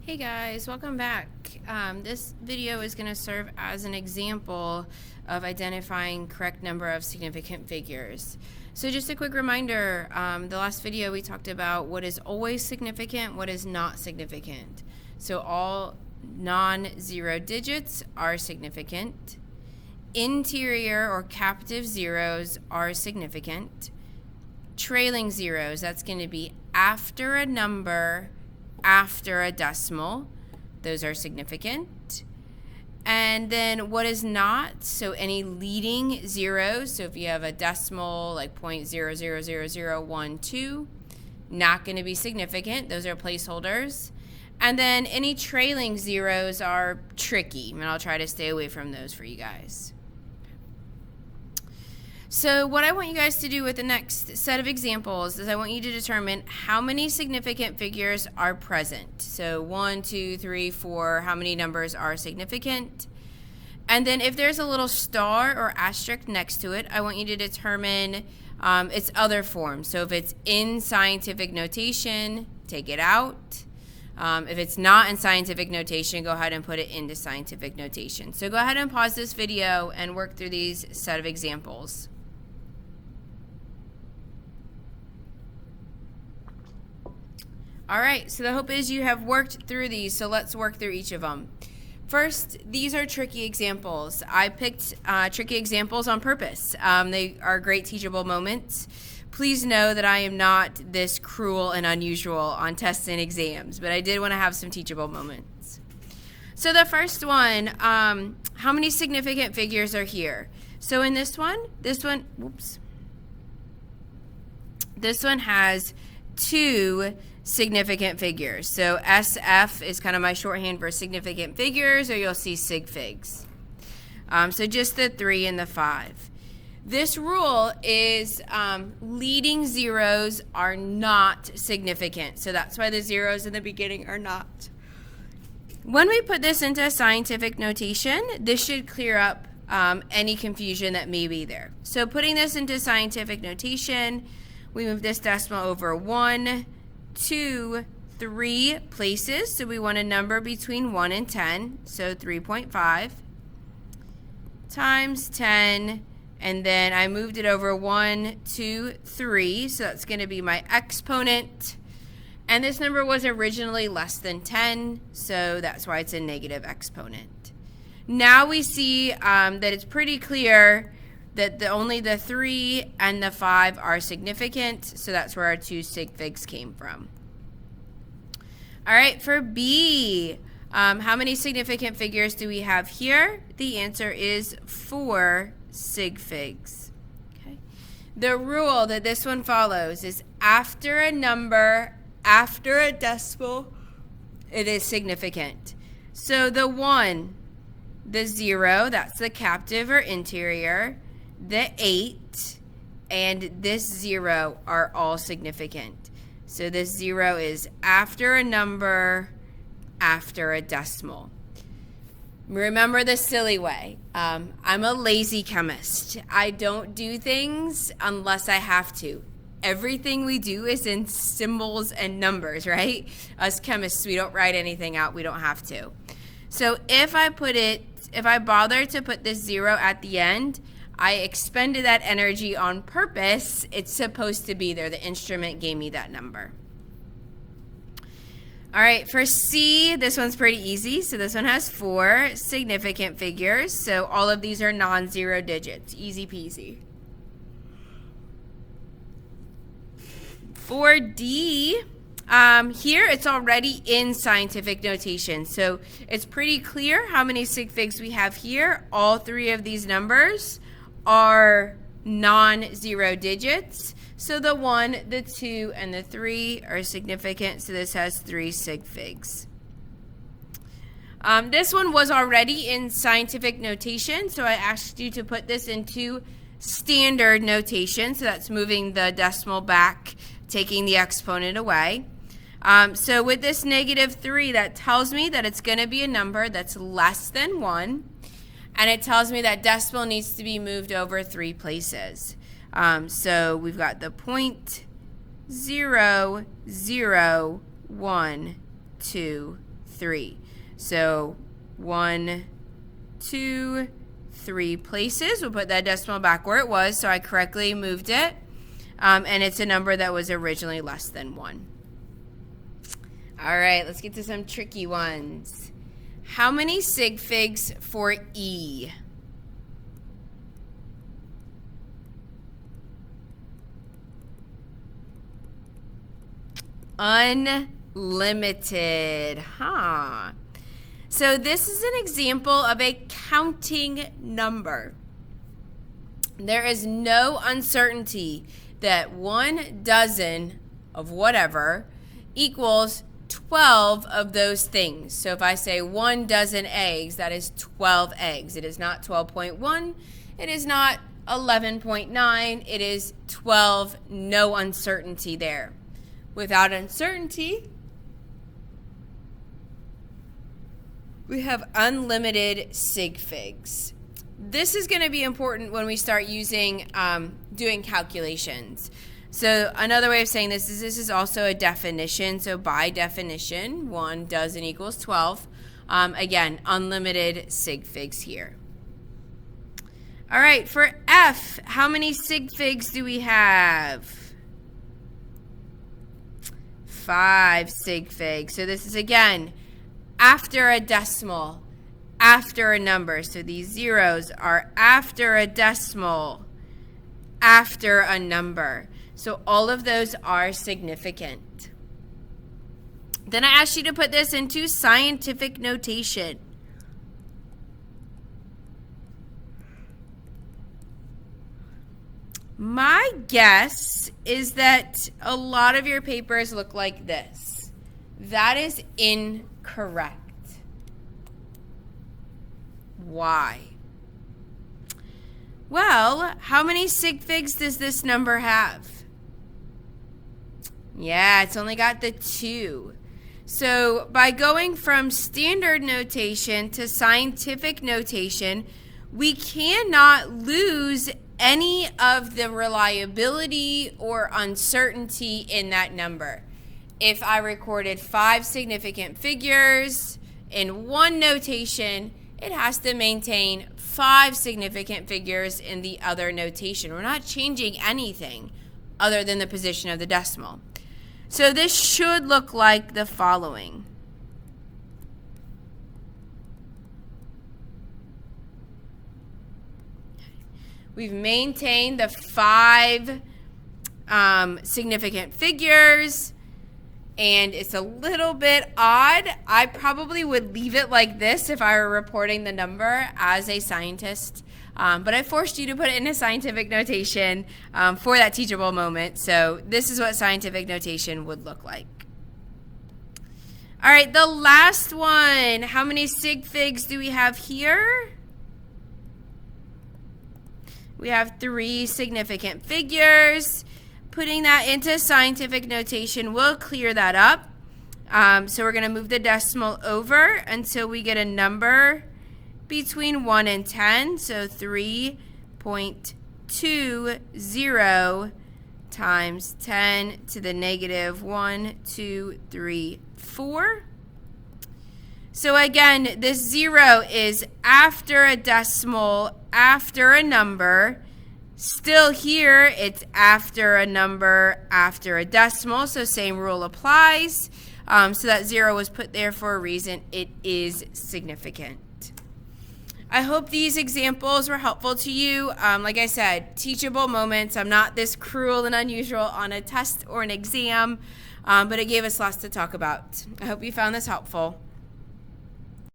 Hey guys, welcome back. This video is going to serve as an example of identifying correct number of significant figures. So just a quick reminder, the last video we talked about what is always significant, what is not significant. So all non-zero digits are significant. Interior or captive zeros are significant. Trailing zeros, that's going to be after a number after a decimal, those are significant. And then what is not, so any leading zeros, so if you have a decimal like 0.000012, not going to be significant, those are placeholders. And then any trailing zeros are tricky, and I'll try to stay away from those for you guys. So what I want you guys to do with the next set of examples is I want you to determine how many significant figures are present. So 1, 2, 3, 4, how many numbers are significant? And then if there's a little star or asterisk next to it, I want you to determine its other form. So if it's in scientific notation, take it out. If it's not in scientific notation, go ahead and put it into scientific notation. So go ahead and pause this video and work through these set of examples. All right, so the hope is you have worked through these, so let's work through each of them. First, these are tricky examples. I picked tricky examples on purpose. They are great teachable moments. Please know that I am not this cruel and unusual on tests and exams, but I did want to have some teachable moments. So the first one, how many significant figures are here? So in this one has 2 significant figures. So SF is kind of my shorthand for significant figures, or you'll see sig figs. So just the 3 and the 5. This rule is leading zeros are not significant. So that's why the zeros in the beginning are not. When we put this into scientific notation, this should clear up any confusion that may be there. So putting this into scientific notation, we move this decimal over 1, 2, 3 places. So we want a number between 1 and 10. So 3.5 times 10. And then I moved it over 1, 2, 3. So that's going to be my exponent. And this number was originally less than 10. So that's why it's a negative exponent. Now we see that it's pretty clear that only the 3 and the 5 are significant, so that's where our 2 sig figs came from. All right, for B, how many significant figures do we have here? The answer is 4 sig figs. Okay. The rule that this one follows is after a number, after a decimal, it is significant. So the 1, the 0, that's the captive or interior, the 8, and this 0 are all significant. So this 0 is after a number, after a decimal. Remember the silly way. I'm a lazy chemist. I don't do things unless I have to. Everything we do is in symbols and numbers, right? Us chemists, we don't write anything out. We don't have to. So if I bother to put this 0 at the end, I expended that energy on purpose. It's supposed to be there. The instrument gave me that number. All right, for C, this one's pretty easy. So this one has 4 significant figures. So all of these are non-zero digits. Easy peasy. For D, here it's already in scientific notation. So it's pretty clear how many sig figs we have here. All 3 of these numbers are non-zero digits. So the 1, the 2, and the 3 are significant. So this has 3 sig figs. This one was already in scientific notation. So I asked you to put this into standard notation. So that's moving the decimal back, taking the exponent away. So with this -3, that tells me that it's going to be a number that's less than 1. And it tells me that decimal needs to be moved over 3 places. So we've got the 0.0012 3. So 1, 2, 3 places. We'll put that decimal back where it was, so I correctly moved it. And it's a number that was originally less than 1. All right, let's get to some tricky ones. How many sig figs for E? Unlimited, huh? So this is an example of a counting number. There is no uncertainty that 1 dozen of whatever equals 12 of those things. So if I say 1 dozen eggs, that is 12 eggs. It is not 12.1. It is not 11.9. It is 12. No uncertainty there. Without uncertainty, we have unlimited sig figs. This is going to be important when we start using doing calculations. So another way of saying this is also a definition. So by definition, 1 dozen equals 12. Again, unlimited sig figs here. All right, for F, how many sig figs do we have? 5 sig figs. So this is, again, after a decimal, after a number. So these zeros are after a decimal, after a number. So all of those are significant. Then I asked you to put this into scientific notation. My guess is that a lot of your papers look like this. That is incorrect. Why? Well, how many sig figs does this number have? Yeah, it's only got the 2. So by going from standard notation to scientific notation, we cannot lose any of the reliability or uncertainty in that number. If I recorded 5 significant figures in one notation, it has to maintain 5 significant figures in the other notation. We're not changing anything other than the position of the decimal. So this should look like the following. We've maintained the 5 significant figures, and it's a little bit odd. I probably would leave it like this if I were reporting the number as a scientist, but I forced you to put it in a scientific notation for that teachable moment. So this is what scientific notation would look like. All right, the last one. How many sig figs do we have here? We have 3 significant figures. Putting that into scientific notation will clear that up. So we're going to move the decimal over until we get a number between 1 and 10. So 3.20 times 10 to the negative 1, 2, 3, 4. So again, this 0 is after a decimal, after a number. Still here, it's after a number, after a decimal, so same rule applies. So that 0 was put there for a reason. It is significant. I hope these examples were helpful to you. Like I said, teachable moments. I'm not this cruel and unusual on a test or an exam, but it gave us lots to talk about. I hope you found this helpful.